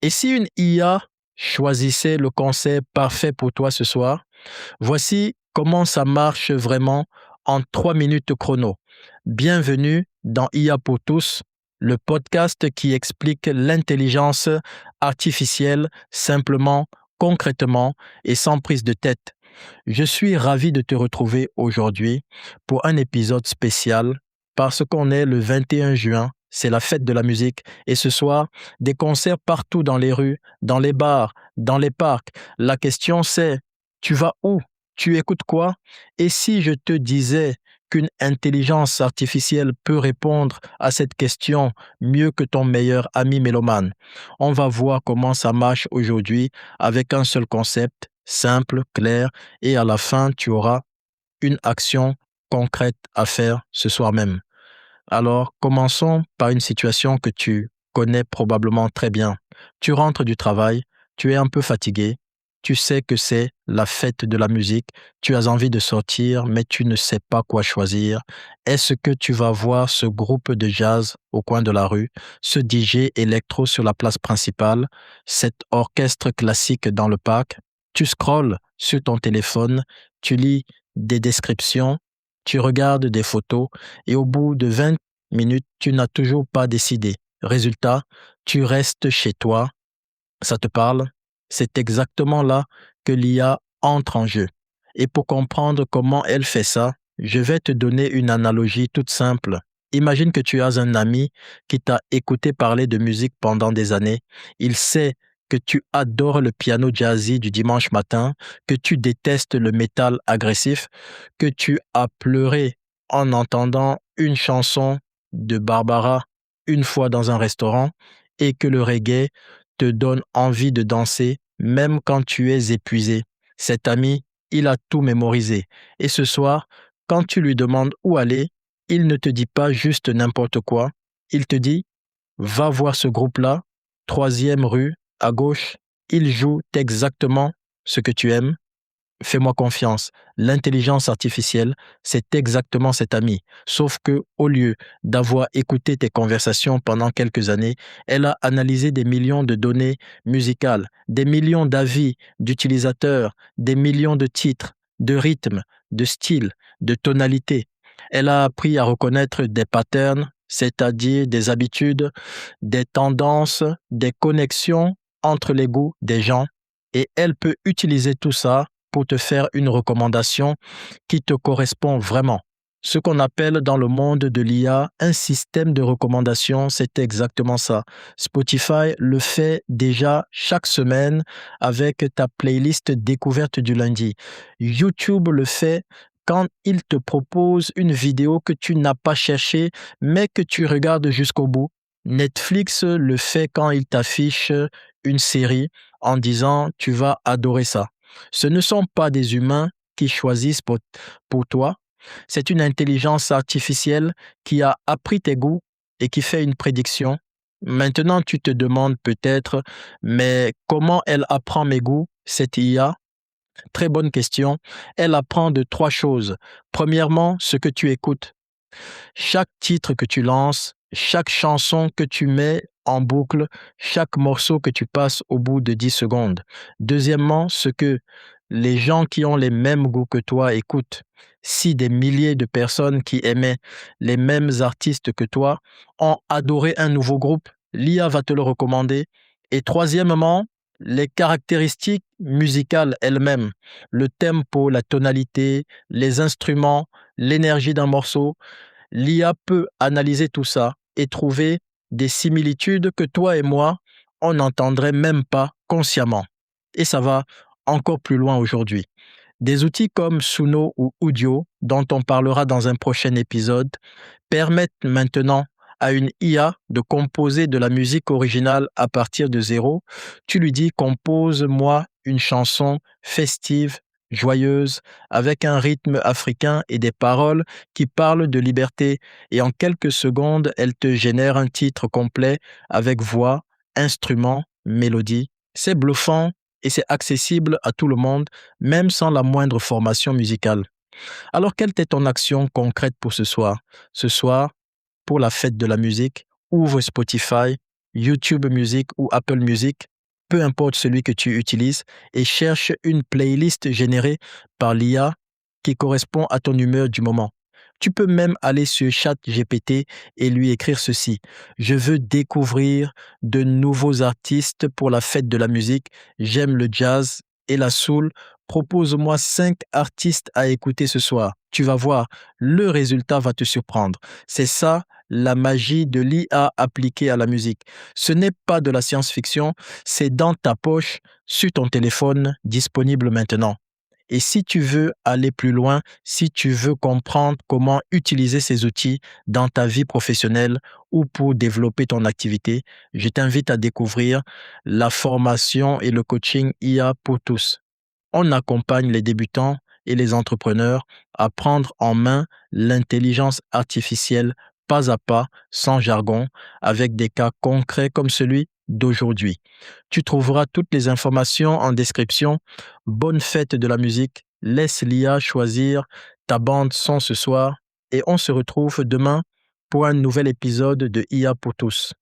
Et si une IA choisissait le concert parfait pour toi ce soir? Voici comment ça marche vraiment en 3 minutes chrono. Bienvenue dans IA pour tous, le podcast qui explique l'intelligence artificielle simplement, concrètement et sans prise de tête. Je suis ravi de te retrouver aujourd'hui pour un épisode spécial parce qu'on est le 21 juin, c'est la fête de la musique et ce soir, des concerts partout dans les rues, dans les bars, dans les parcs. La question c'est, tu vas où? Tu écoutes quoi? Et si je te disais qu'une intelligence artificielle peut répondre à cette question mieux que ton meilleur ami mélomane? On va voir comment ça marche aujourd'hui avec un seul concept, simple, clair, et à la fin, tu auras une action concrète à faire ce soir même. Alors, commençons par une situation que tu connais probablement très bien. Tu rentres du travail, tu es un peu fatigué, tu sais que c'est la fête de la musique, tu as envie de sortir, mais tu ne sais pas quoi choisir. Est-ce que tu vas voir ce groupe de jazz au coin de la rue, ce DJ électro sur la place principale, cet orchestre classique dans le parc? Tu scrolles sur ton téléphone, tu lis des descriptions, tu regardes des photos et au bout de 20 minutes, tu n'as toujours pas décidé. Résultat, tu restes chez toi. Ça te parle? C'est exactement là que l'IA entre en jeu. Et pour comprendre comment elle fait ça, je vais te donner une analogie toute simple. Imagine que tu as un ami qui t'a écouté parler de musique pendant des années. Il sait que tu adores le piano jazzy du dimanche matin, que tu détestes le métal agressif, que tu as pleuré en entendant une chanson de Barbara une fois dans un restaurant et que le reggae te donne envie de danser même quand tu es épuisé. Cet ami, il a tout mémorisé. Et ce soir, quand tu lui demandes où aller, il ne te dit pas juste n'importe quoi. Il te dit, va voir ce groupe-là, 3e rue, à gauche. Il joue exactement ce que tu aimes. Fais-moi confiance. L'intelligence artificielle, c'est exactement cet ami. Sauf que, au lieu d'avoir écouté tes conversations pendant quelques années, elle a analysé des millions de données musicales, des millions d'avis d'utilisateurs, des millions de titres, de rythmes, de styles, de tonalités. Elle a appris à reconnaître des patterns, c'est-à-dire des habitudes, des tendances, des connexions entre les goûts des gens. Et elle peut utiliser tout ça pour te faire une recommandation qui te correspond vraiment. Ce qu'on appelle dans le monde de l'IA un système de recommandation, c'est exactement ça. Spotify le fait déjà chaque semaine avec ta playlist découverte du lundi. YouTube le fait quand il te propose une vidéo que tu n'as pas cherchée, mais que tu regardes jusqu'au bout. Netflix le fait quand il t'affiche une série en disant tu vas adorer ça. Ce ne sont pas des humains qui choisissent pour toi, c'est une intelligence artificielle qui a appris tes goûts et qui fait une prédiction. Maintenant, tu te demandes peut-être, mais comment elle apprend mes goûts, cette IA? Très bonne question. Elle apprend de 3 choses. Premièrement, ce que tu écoutes. Chaque titre que tu lances, chaque chanson que tu mets en boucle, chaque morceau que tu passes au bout de 10 secondes. Deuxièmement, ce que les gens qui ont les mêmes goûts que toi écoutent. Si des milliers de personnes qui aimaient les mêmes artistes que toi ont adoré un nouveau groupe, l'IA va te le recommander. Et troisièmement, les caractéristiques musicales elles-mêmes, le tempo, la tonalité, les instruments, l'énergie d'un morceau. L'IA peut analyser tout ça et trouver des similitudes que toi et moi, on n'entendrait même pas consciemment. Et ça va encore plus loin aujourd'hui. Des outils comme Suno ou Udio, dont on parlera dans un prochain épisode, permettent maintenant à une IA de composer de la musique originale à partir de zéro. Tu lui dis, compose-moi une chanson festive, joyeuse, avec un rythme africain et des paroles qui parlent de liberté. Et en quelques secondes, elle te génère un titre complet avec voix, instrument, mélodie. C'est bluffant et c'est accessible à tout le monde, même sans la moindre formation musicale. Alors, quelle est ton action concrète pour ce soir? Ce soir, pour la fête de la musique, ouvre Spotify, YouTube Music ou Apple Music, peu importe celui que tu utilises, et cherche une playlist générée par l'IA qui correspond à ton humeur du moment. Tu peux même aller sur ChatGPT et lui écrire ceci: Je veux découvrir de nouveaux artistes pour la fête de la musique. J'aime le jazz et la soul. Propose-moi 5 artistes à écouter ce soir. Tu vas voir, le résultat va te surprendre. C'est ça la magie de l'IA appliquée à la musique. Ce n'est pas de la science-fiction, c'est dans ta poche, sur ton téléphone, disponible maintenant. Et si tu veux aller plus loin, si tu veux comprendre comment utiliser ces outils dans ta vie professionnelle ou pour développer ton activité, je t'invite à découvrir la formation et le coaching IA pour tous. On accompagne les débutants et les entrepreneurs à prendre en main l'intelligence artificielle pas à pas, sans jargon, avec des cas concrets comme celui d'aujourd'hui. Tu trouveras toutes les informations en description. Bonne fête de la musique. Laisse l'IA choisir ta bande son ce soir et on se retrouve demain pour un nouvel épisode de IA pour tous.